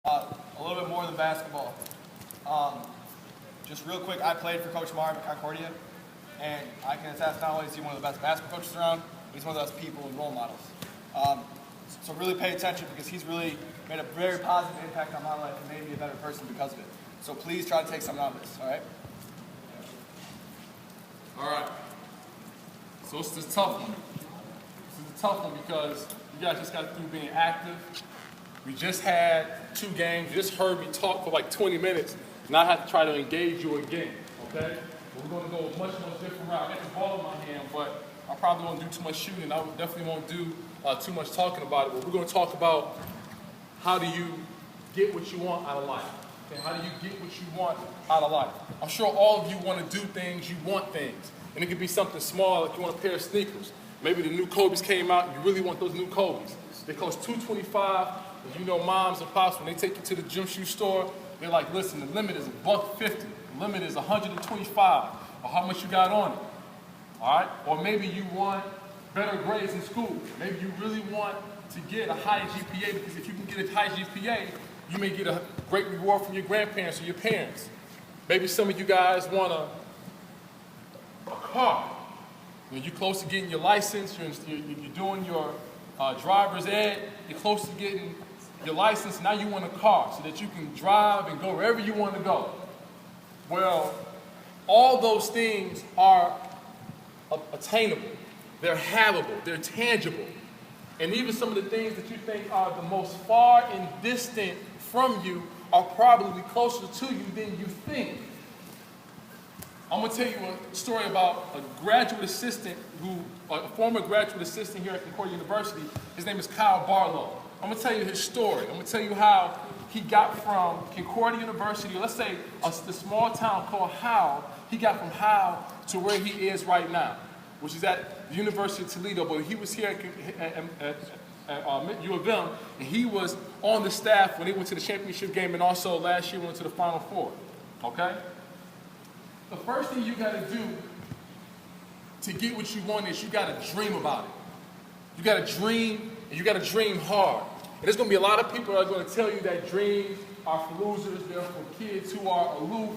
A little bit more than basketball. Just real quick, I played for Coach Marv at Concordia, and I can attest not only is he one of the best basketball coaches around, but he's one of the best people and role models. So really pay attention because he's really made a very positive impact on my life and made me a better person because of it. So please try to take something out of this, all right? All right. So it's a tough one. This is a tough one because you guys just got through being active. We just had 2 games. You just heard me talk for like 20 minutes. Now I have to try to engage you again, okay? But we're going to go a much different route. I got the ball in my hand, but I probably won't do too much shooting. I definitely won't do too much talking about it. But we're going to talk about how do you get what you want out of life. Okay? How do you get what you want out of life? I'm sure all of you want to do things, you want things. And it could be something small, like you want a pair of sneakers. Maybe the new Kobe's came out and you really want those new Kobe's. They cost $225. You know, moms and pops, when they take you to the gym shoe store, they're like, listen, the limit is $150. The limit is $125, or how much you got on it. All right? Or maybe you want better grades in school. Maybe you really want to get a high GPA, because if you can get a high GPA, you may get a great reward from your grandparents or your parents. Maybe some of you guys want a car. When you're close to getting your license, you're doing your driver's ed, you're close to getting your license, now you want a car so that you can drive and go wherever you want to go. Well, all those things are attainable. They're havable. They're tangible. And even some of the things that you think are the most far and distant from you are probably closer to you than you think. I'm going to tell you a story about a graduate assistant a former graduate assistant here at Concordia University. His name is Kyle Barlow. I'm going to tell you his story. I'm going to tell you how he got from Concordia University, or let's say the small town called Howe, he got from Howe to where he is right now, which is at the University of Toledo. But he was here at U of M, and he was on the staff when they went to the championship game, and also last year went to the Final Four. Okay? The first thing you got to do to get what you want is you got to dream about it. You got to dream, and you got to dream hard. And there's going to be a lot of people that are going to tell you that dreams are for losers, they're for kids who are aloof.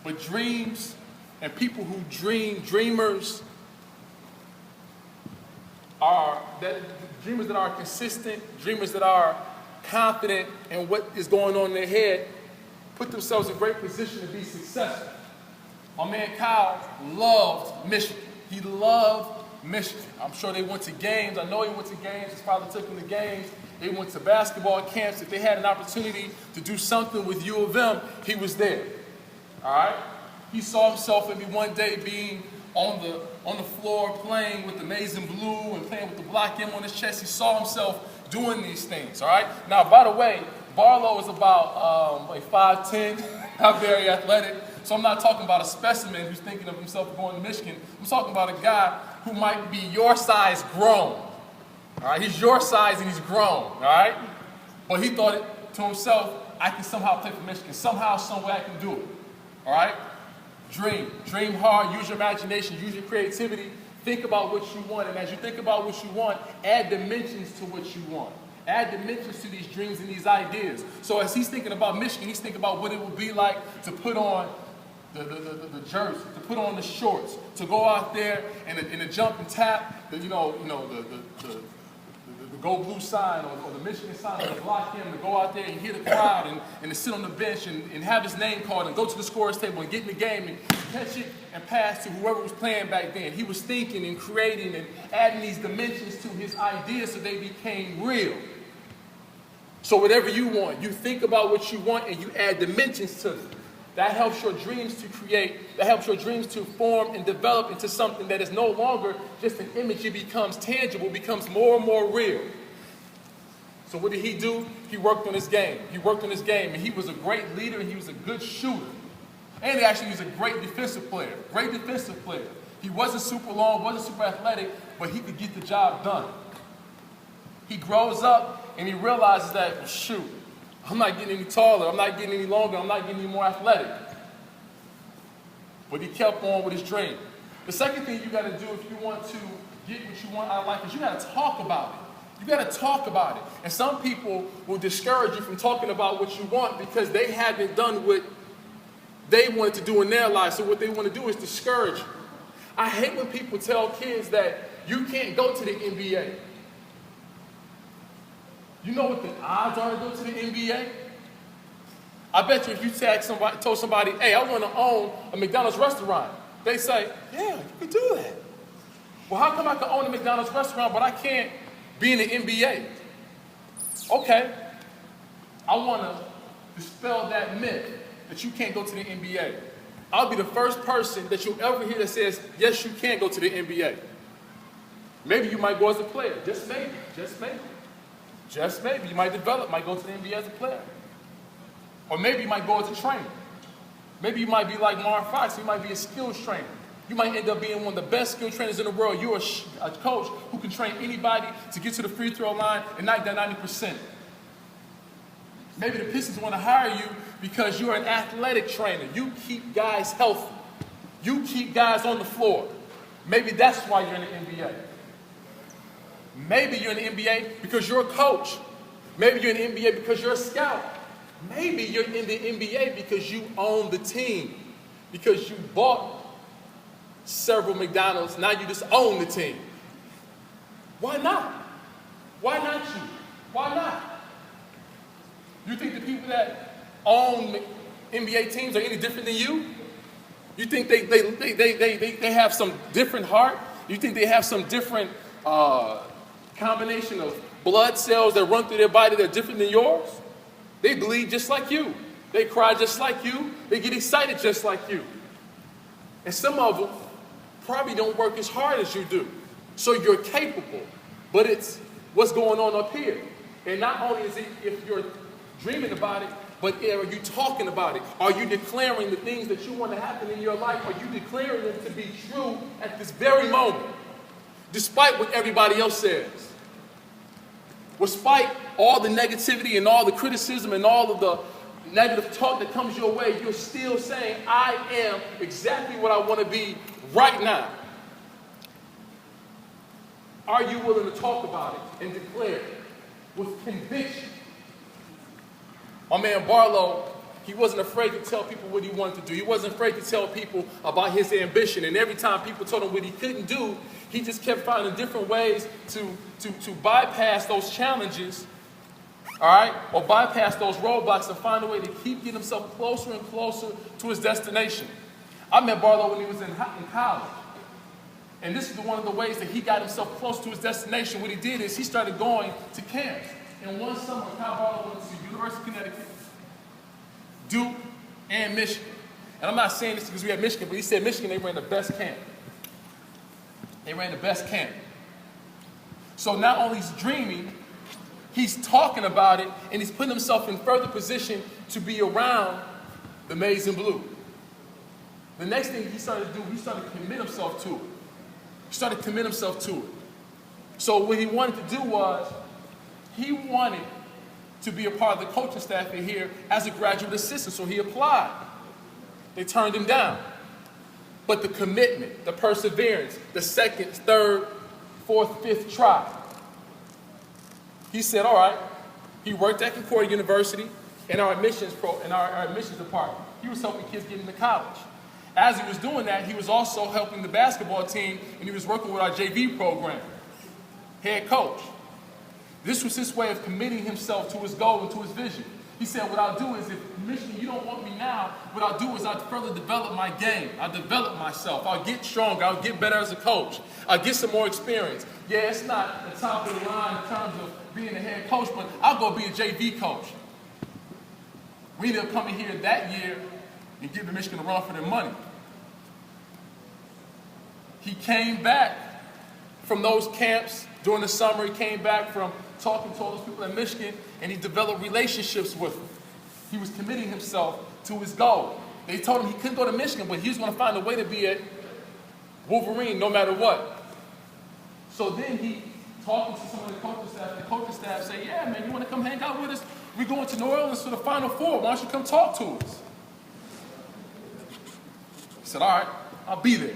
But dreams and people who dreamers that are consistent, dreamers that are confident in what is going on in their head, put themselves in great position to be successful. My man Kyle loved Michigan. He loved Michigan. I'm sure they went to games. I know he went to games. His father took him to games. They went to basketball camps. If they had an opportunity to do something with U of M, he was there. All right? He saw himself maybe one day being on the floor playing with Amazing Blue and playing with the Block M on his chest. He saw himself doing these things. All right? Now, by the way, Barlow is about 5'10", not very athletic. So I'm not talking about a specimen who's thinking of himself going to Michigan. I'm talking about a guy who might be your size grown. All right, he's your size and he's grown. All right, but he thought it to himself, I can somehow play for Michigan. Somehow, some way I can do it. All right, dream hard. Use your imagination. Use your creativity. Think about what you want, and as you think about what you want, add dimensions to what you want. Add dimensions to these dreams and these ideas. So as he's thinking about Michigan, he's thinking about what it would be like to put on the jersey, to put on the shorts, to go out there and to jump and tap the Go Blue sign or the Michigan sign or the Block M, to go out there and hear the crowd and to sit on the bench and have his name called and go to the scorer's table and get in the game and catch it and pass to whoever was playing back then. He was thinking and creating and adding these dimensions to his ideas so they became real. So whatever you want, you think about what you want and you add dimensions to it. That helps your dreams to create, that helps your dreams to form and develop into something that is no longer just an image. It becomes tangible, becomes more and more real. So what did he do? He worked on his game. He worked on his game, and he was a great leader, and he was a good shooter. And actually, he was a great defensive player. Great defensive player. He wasn't super long, wasn't super athletic, but he could get the job done. He grows up, and he realizes that, shoot, I'm not getting any taller, I'm not getting any longer, I'm not getting any more athletic. But he kept on with his dream. The second thing you got to do if you want to get what you want out of life is you got to talk about it. You got to talk about it. And some people will discourage you from talking about what you want because they haven't done what they wanted to do in their life. So what they want to do is discourage you. I hate when people tell kids that you can't go to the NBA. You know what the odds are to go to the NBA? I bet you if you told somebody, hey, I want to own a McDonald's restaurant, they say, yeah, you can do that. Well, how come I can own a McDonald's restaurant, but I can't be in the NBA? Okay, I want to dispel that myth that you can't go to the NBA. I'll be the first person that you'll ever hear that says, yes, you can go to the NBA. Maybe you might go as a player, just maybe, just maybe. Just maybe. You might develop, might go to the NBA as a player. Or maybe you might go as a trainer. Maybe you might be like Marv, you might be a skills trainer. You might end up being one of the best skill trainers in the world. You're a coach who can train anybody to get to the free throw line and knock down 90%. Maybe the Pistons want to hire you because you're an athletic trainer. You keep guys healthy. You keep guys on the floor. Maybe that's why you're in the NBA. Maybe you're in the NBA because you're a coach. Maybe you're in the NBA because you're a scout. Maybe you're in the NBA because you own the team. Because you bought several McDonald's, now you just own the team. Why not? Why not you? Why not? You think the people that own NBA teams are any different than you? You think they have some different heart? You think they have some different combination of blood cells that run through their body that are different than yours? They bleed just like you. They cry just like you. They get excited just like you. And some of them probably don't work as hard as you do. So you're capable, but it's what's going on up here. And not only is it if you're dreaming about it, but are you talking about it? Are you declaring the things that you want to happen in your life? Are you declaring them to be true at this very moment, despite what everybody else says? Despite all the negativity and all the criticism and all of the negative talk that comes your way, you're still saying, I am exactly what I want to be right now. Are you willing to talk about it and declare it with conviction? My man Barlow, he wasn't afraid to tell people what he wanted to do. He wasn't afraid to tell people about his ambition. And every time people told him what he couldn't do, he just kept finding different ways to bypass those challenges, all right, or bypass those roadblocks and find a way to keep getting himself closer and closer to his destination. I met Barlow when he was in college. And this is one of the ways that he got himself close to his destination. What he did is he started going to camps. And one summer, Kyle Barlow went to University of Connecticut, Duke, and Michigan. And I'm not saying this because we have Michigan, but he said Michigan, they ran the best camp. They ran the best camp. So not only is he dreaming, he's talking about it, and he's putting himself in further position to be around the maize and blue. The next thing he started to do, he started to commit himself to it. He started to commit himself to it. So what he wanted to do was, he wanted to be a part of the coaching staff here as a graduate assistant, so he applied. They turned him down. But the commitment, the perseverance, the second, third, fourth, fifth try, he said, all right. He worked at Concordia University in our admissions department. He was helping kids get into college. As he was doing that, he was also helping the basketball team, and he was working with our JV program, head coach. This was his way of committing himself to his goal and to his vision. He said, what I'll do is, if Michigan, you don't want me now, what I'll do is I'll further develop my game. I'll develop myself. I'll get stronger. I'll get better as a coach. I'll get some more experience. Yeah, it's not the top of the line in terms of being a head coach, but I'll go be a JV coach. We ended up coming here that year and giving Michigan a run for their money. He came back from those camps during the summer. He came back from talking to all those people in Michigan, and he developed relationships with them. He was committing himself to his goal. They told him he couldn't go to Michigan, but he was going to find a way to be a Wolverine no matter what. So then he talking to some of the coaching staff say, yeah, man, you want to come hang out with us? We're going to New Orleans for the Final Four. Why don't you come talk to us? He said, all right, I'll be there.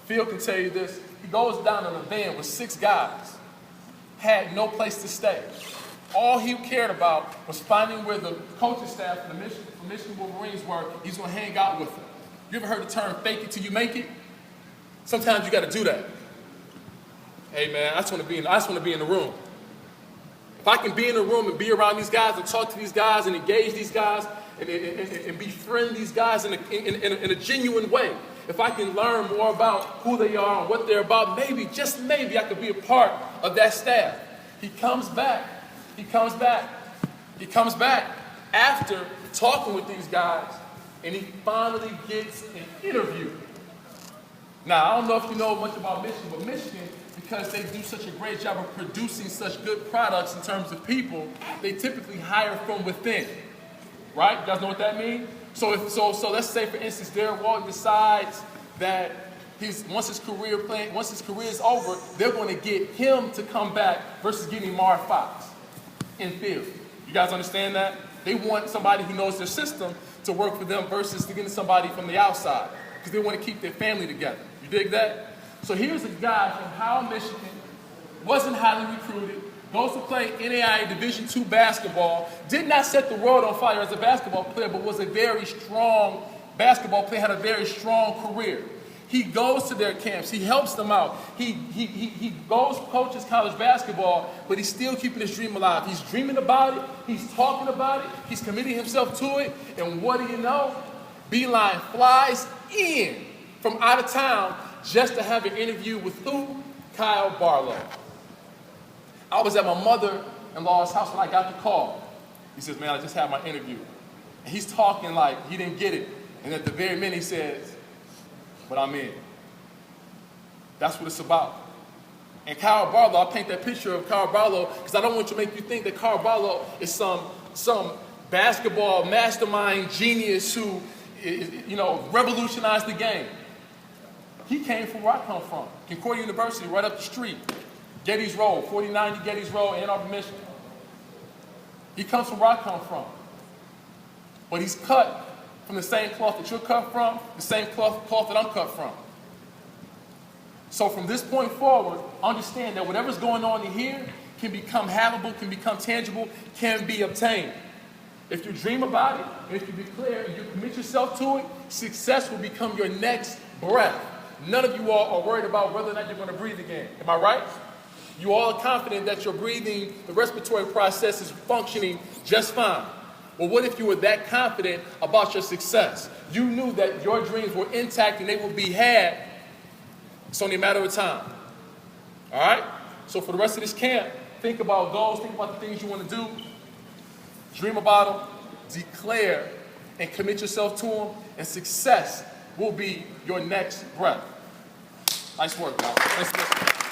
Phil can tell you this. He goes down in a van with 6 guys. had no place to stay. All he cared about was finding where the coaching staff for the Michigan Wolverines were. He's going to hang out with them. You ever heard the term fake it till you make it? Sometimes you got to do that. Hey, man, I just want to be in the room. If I can be in the room and be around these guys and talk to these guys and engage these guys and befriend these guys in a genuine way, if I can learn more about who they are and what they're about, maybe, just maybe, I could be a part of that staff. He comes back after talking with these guys, and he finally gets an interview. Now, I don't know if you know much about Michigan, but Michigan, because they do such a great job of producing such good products in terms of people, they typically hire from within. Right? You guys know what that means? So let's say, for instance, Derek Walton decides that once his career is over, they're going to get him to come back versus getting Marv in field. You guys understand that? They want somebody who knows their system to work for them versus getting somebody from the outside because they want to keep their family together. You dig that? So here's a guy from Howell, Michigan, wasn't highly recruited, goes to play NAIA Division II basketball, did not set the world on fire as a basketball player, but was a very strong basketball player, had a very strong career. He goes to their camps. He helps them out. He goes coaches college basketball, but he's still keeping his dream alive. He's dreaming about it. He's talking about it. He's committing himself to it. And what do you know? Beeline flies in from out of town just to have an interview with who? Kyle Barlow. I was at my mother-in-law's house when I got the call. He says, man, I just had my interview. And he's talking like he didn't get it. And at the very minute he says, but I'm in. That's what it's about. And Kyle Barlow, I paint that picture of Kyle Barlow because I don't want to make you think that Kyle Barlow is some basketball mastermind genius who, revolutionized the game. He came from where I come from, Concordia University, right up the street, Getty's Road, 4090 Getty's Road, Ann Arbor, Michigan. He comes from where I come from, but he's cut from the same cloth that you're cut from, the same cloth that I'm cut from. So from this point forward, understand that whatever's going on in here can become habitable, can become tangible, can be obtained. If you dream about it, and if you declare and you commit yourself to it, success will become your next breath. None of you all are worried about whether or not you're going to breathe again. Am I right? You all are confident that your breathing, the respiratory process is functioning just fine. Well, what if you were that confident about your success? You knew that your dreams were intact and they would be had. It's only a matter of time. All right? So for the rest of this camp, think about goals, think about the things you want to do. Dream about them, declare, and commit yourself to them, and success will be your next breath. Nice work, guys. Nice work.